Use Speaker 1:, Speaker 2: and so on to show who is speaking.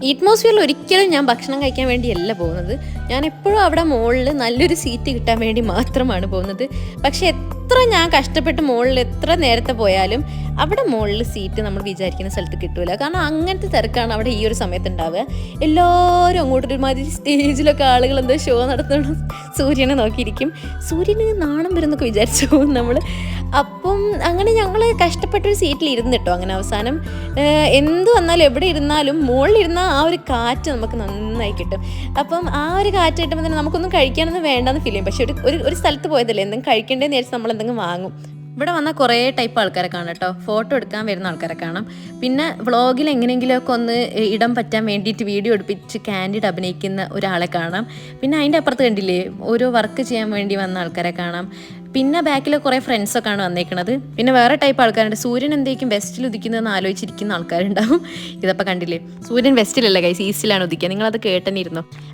Speaker 1: അറ്റ്മോസ്ഫിയറിൽ ഒരിക്കലും ഞാൻ ഭക്ഷണം കഴിക്കാൻ വേണ്ടിയല്ല പോകുന്നത്. ഞാൻ എപ്പോഴും അവിടെ മുകളിൽ നല്ലൊരു സീറ്റ് കിട്ടാൻ വേണ്ടി മാത്രമാണ് പോകുന്നത്. പക്ഷെ എത്ര ഞാൻ കഷ്ടപ്പെട്ട് മുകളിൽ എത്ര നേരത്തെ പോയാലും അവിടെ മുകളിൽ സീറ്റ് നമ്മൾ വിചാരിക്കുന്ന സ്ഥലത്ത് കിട്ടൂല. കാരണം അങ്ങനത്തെ തിരക്കാണ് അവിടെ ഈ ഒരു സമയത്ത് ഉണ്ടാവുക. എല്ലാവരും അങ്ങോട്ട് ഒരുമാതിരി സ്റ്റേജിലൊക്കെ ആളുകൾ എന്തോ ഷോ നടത്തണം, സൂര്യനെ നോക്കിയിരിക്കും. സൂര്യന് നാണം വരുന്നൊക്കെ വിചാരിച്ചു പോകും നമ്മൾ. അപ്പം അങ്ങനെ ഞങ്ങൾ കഷ്ടപ്പെട്ടൊരു സീറ്റിൽ ഇരുന്നിട്ടോ. അങ്ങനെ അവസാനം എന്ത് വന്നാലും എവിടെ ഇരുന്നാലും മുകളിലിരുന്ന ആ ഒരു കാറ്റ് നമുക്ക് നന്നായി കിട്ടും. അപ്പം ആ ഒരു കാറ്റ് കിട്ടുമ്പോൾ തന്നെ നമുക്കൊന്നും കഴിക്കാനൊന്നും വേണ്ടെന്ന് ഫീൽ ചെയ്യും. പക്ഷെ ഒരു സ്ഥലത്ത് പോയതല്ലേ, എന്തെങ്കിലും കഴിക്കേണ്ടതെന്ന് വിചാരിച്ച് നമ്മൾ എന്തെങ്കിലും വാങ്ങും. ഇവിടെ വന്നാൽ കുറേ ടൈപ്പ് ആൾക്കാരെ കാണാം കേട്ടോ. ഫോട്ടോ എടുക്കാൻ വരുന്ന ആൾക്കാരെ കാണാം. പിന്നെ വ്ളോഗിൽ എങ്ങനെയെങ്കിലുമൊക്കെ ഒന്ന് ഇടം പറ്റാൻ വേണ്ടിയിട്ട് വീഡിയോ എടുപ്പിച്ച് ക്യാൻഡിഡ് അഭിനയിക്കുന്ന ഒരാളെ കാണാം. പിന്നെ അതിൻ്റെ അപ്പുറത്ത് കണ്ടില്ലേ, ഓരോ വർക്ക് ചെയ്യാൻ വേണ്ടി വന്ന ആൾക്കാരെ കാണാം. പിന്നെ ബാക്കിൽ കുറേ ഫ്രണ്ട്സൊക്കെയാണ് വന്നേക്കുന്നത്. പിന്നെ വേറെ ടൈപ്പ് ആൾക്കാരുണ്ട്. സൂര്യൻ എന്തേക്കും വെസ്റ്റിൽ ഉദിക്കുന്നതെന്ന് ആലോചിച്ചിരിക്കുന്ന ആൾക്കാരുണ്ടാവും. ഇതപ്പോൾ കണ്ടില്ലേ, സൂര്യൻ വെസ്റ്റിലല്ല ഗൈസ്, ഈസ്റ്റിലാണ് ഉദിക്കുക. നിങ്ങളത് കേട്ടനിരുന്നോ?